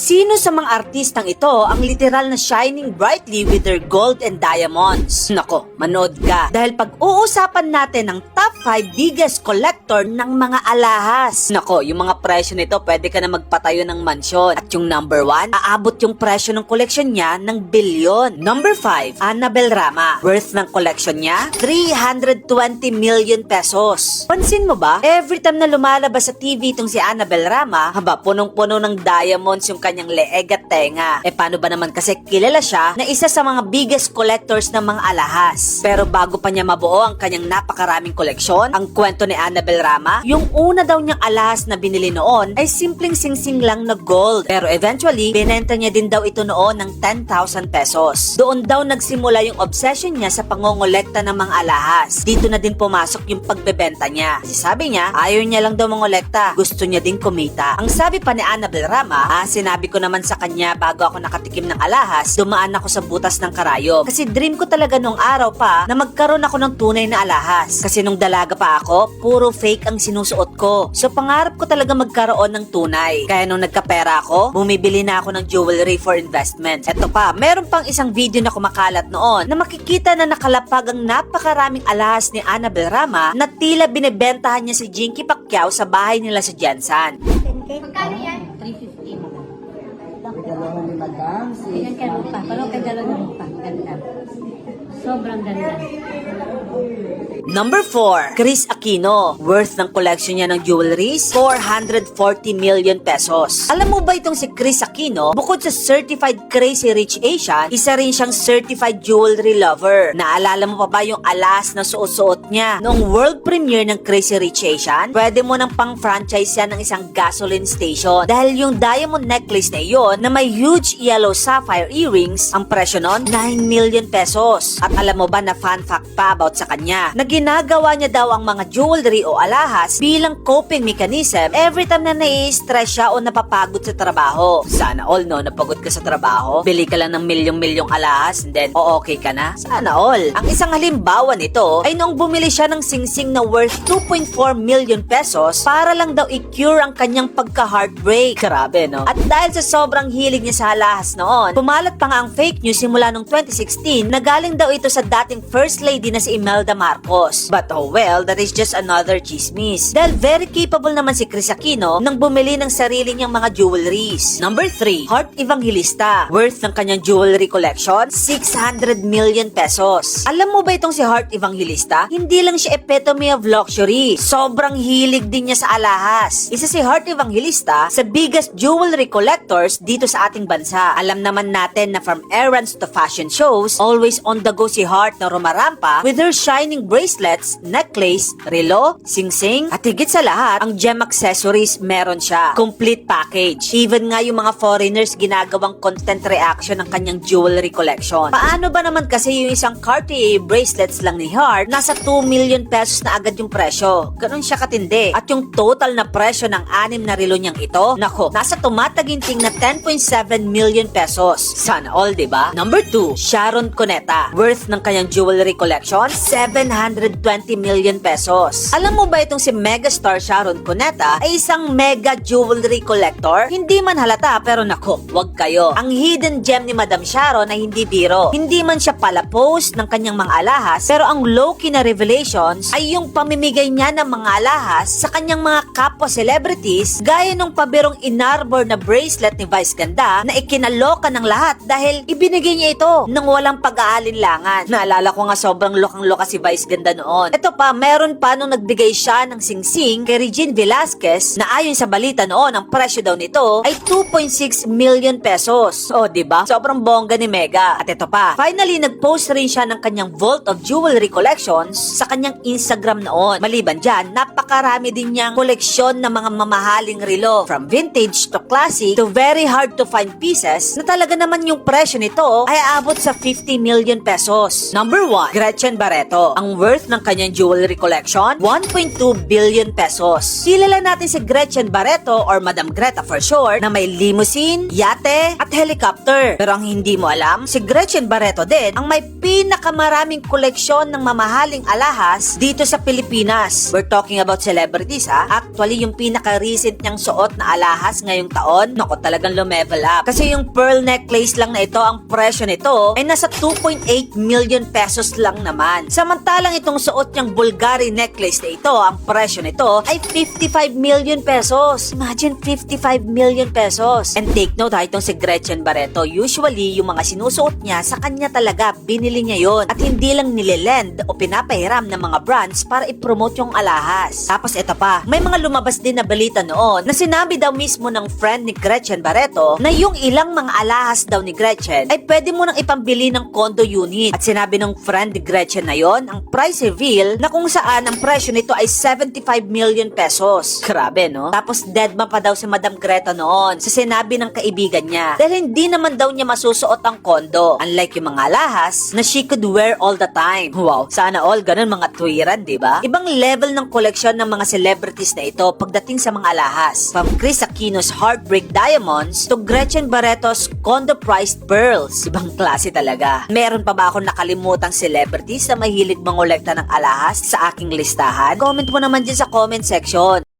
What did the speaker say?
Sino sa mga artistang ito ang literal na shining brightly with their gold and diamonds? Nako, manood ka. Dahil pag-uusapan natin ang top 5 biggest collector ng mga alahas. Nako, yung mga presyo nito pwede ka na magpatayo ng mansyon. At yung number 1, aabot yung presyo ng koleksyon niya ng bilyon. Number 5, Annabel Rama. Worth ng koleksyon niya, 320 million pesos. Pansin mo ba? Every time na lumalabas sa TV itong si Annabel Rama, haba, punong-puno ng diamonds yung kanyang leeg at tenga. Paano ba naman kasi kilala siya na isa sa mga biggest collectors ng mga alahas? Pero bago pa niya mabuo ang kanyang napakaraming koleksyon, ang kwento ni Annabel Rama, yung una daw niyang alahas na binili noon ay simpleng singsing lang na gold. Pero eventually, binenta niya din daw ito noon ng 10,000 pesos. Doon daw nagsimula yung obsession niya sa pangongolekta ng mga alahas. Dito na din pumasok yung pagbebenta niya. Kasi sabi niya, ayaw niya lang daw mangolekta. Gusto niya din kumita. Ang sabi pa ni Annabel Rama, sinabi ko naman sa kanya bago ako nakatikim ng alahas, dumaan ako sa butas ng karayom. Kasi dream ko talaga nung araw pa na magkaroon ako ng tunay na alahas. Kasi nung dalaga pa ako, puro fake ang sinusuot ko. So pangarap ko talaga magkaroon ng tunay. Kaya nung nagkapera ako, bumibili na ako ng jewelry for investment. Eto pa, meron pang isang video na kumakalat noon na makikita na nakalapag ang napakaraming alahas ni Annabel Rama na tila binibentahan niya si Jinky Pacquiao sa bahay nila sa Jansan. Magkano yan? 350 mo. Dalawa ni Madam. Ayan ka lupa. Parang kay dalawa lupa. Ganda. Sobrang ganda. Number 4, Kris Aquino. Worth ng collection niya ng jewelries, 440 million pesos. Alam mo ba itong si Kris Aquino, bukod sa certified crazy rich Asian, isa rin siyang certified jewelry lover. Naalala mo pa ba yung alas na suot-suot niya? Noong world premiere ng Crazy Rich Asian, pwede mo nang pang-franchise yan ng isang gasoline station. Dahil yung diamond necklace na iyon na may huge yellow sapphire earrings, ang presyo nun, 9 million pesos. At alam mo ba na fun fact pa about sa kanya, na ginagawa niya daw ang mga jewelry o alahas bilang coping mechanism every time na nai-stress siya o napapagod sa trabaho. Sana all, no, napagod ka sa trabaho, bili ka lang ng milyong-milyong alahas and then okay ka na. Sana all. Ang isang halimbawa nito ay noong bumili siya ng singsing na worth 2.4 million pesos para lang daw i-cure ang kanyang pagka-heartbreak. Grabe, no? At dahil sa sobrang hilig niya sa alahas noon, pumalat pa nga ang fake news simula noong 2016 na galing daw ito sa dating First Lady na si Imelda Marcos. But oh well, that is just another chismis. Dahil very capable naman si Kris Aquino nang bumili ng sarili niyang mga jewelries. Number 3, Heart Evangelista. Worth ng kanyang jewelry collection, 600 million pesos. Alam mo ba itong si Heart Evangelista? Hindi lang siya epitome of luxury. Sobrang hilig din niya sa alahas. Isa si Heart Evangelista sa biggest jewelry collectors dito sa ating bansa. Alam naman natin na from errands to fashion shows, always on the go si Heart na rumarampa with her shining bracelets, necklace, relo, singsing, at higit sa lahat, ang gem accessories meron siya. Complete package. Even nga yung mga foreigners ginagawang content reaction ng kanyang jewelry collection. Paano ba naman kasi yung isang Cartier bracelets lang ni Heart, nasa 2 million pesos na agad yung presyo. Ganun siya katindi. At yung total na presyo ng 6 na relo niyang ito, nako, nasa tumataginting na 10.7 million pesos. Sana all, diba? Number 2, Sharon Cuneta. Worth ng kanyang jewelry collection, 720 million pesos. Alam mo ba itong si megastar Sharon Cuneta ay isang mega jewelry collector? Hindi man halata pero nako, wag kayo. Ang hidden gem ni Madam Sharon ay hindi biro. Hindi man siya pala post ng kanyang mga alahas, pero ang low-key na revelations ay yung pamimigay niya ng mga alahas sa kanyang mga kapwa celebrities gaya nung pabirong inarbor na bracelet ni Vice Ganda na ikinaloka ng lahat dahil ibinigay niya ito nang walang pag-aalinlangan. Naalala ko nga sobrang lokang-loka si Vice Ganda noon. Ito pa, meron pa nung nagbigay siya ng singsing kay Regine Velasquez na ayon sa balita noon, ang presyo daw nito ay 2.6 million pesos. O, diba? Sobrang bongga ni Mega. At ito pa, finally, nag-post rin siya ng kanyang vault of jewelry collections sa kanyang Instagram noon. Maliban dyan, napakarami din niyang koleksyon ng mga mamahaling relo. From vintage to classic to very hard to find pieces na talaga naman yung presyo nito ay aabot sa 50 million pesos. Number 1, Gretchen Barreto. Ang worth ng kanyang jewelry collection, 1.2 billion pesos. Kilala natin si Gretchen Barreto or Madam Greta for short na may limousine, yate at helicopter. Pero ang hindi mo alam, si Gretchen Barreto din ang may pinakamaraming koleksyon ng mamahaling alahas dito sa Pilipinas. We're talking about celebrities ha. Actually, yung pinaka-recent niyang suot na alahas ngayong taon, naku, talagang lumevel up. Kasi yung pearl necklace lang na ito, ang presyo nito ay nasa 2.8 million pesos lang naman. Samantalang itong suot niyang Bulgari necklace na ito, ang presyo nito ay 55 million pesos. Imagine 55 million pesos. And take note ha, itong si Gretchen Barreto, usually yung mga sinusuot niya sa kanya talaga, binili niya yon at hindi lang nililend o pinapahiram ng mga brands para i-promote yung alahas. Tapos ito pa, may mga lumabas din na balita noon na sinabi daw mismo ng friend ni Gretchen Barreto na yung ilang mga alahas daw ni Gretchen ay pwede mo nang ipambili ng condo unit. At sinabi ng friend ni Gretchen na yon, ang price reveal na kung saan ang presyo nito ay 75 million pesos. Grabe no? Tapos deadma pa daw si Madam Greta noon sa sinabi ng kaibigan niya dahil hindi naman daw niya masusuot ang kondo. Unlike yung mga alahas na she could wear all the time. Wow, sana all ganun mga tuwiran, di ba? Ibang level ng koleksyon ng mga celebrities na ito pagdating sa mga alahas. From Chris Aquino's Heartbreak Diamonds to Gretchen Barreto's condo-priced pearls. Ibang klase talaga. Meron pa ba akong nakalimutang celebrities na mahilig mangolekta ng alahas sa aking listahan? Comment mo naman dyan sa comment section.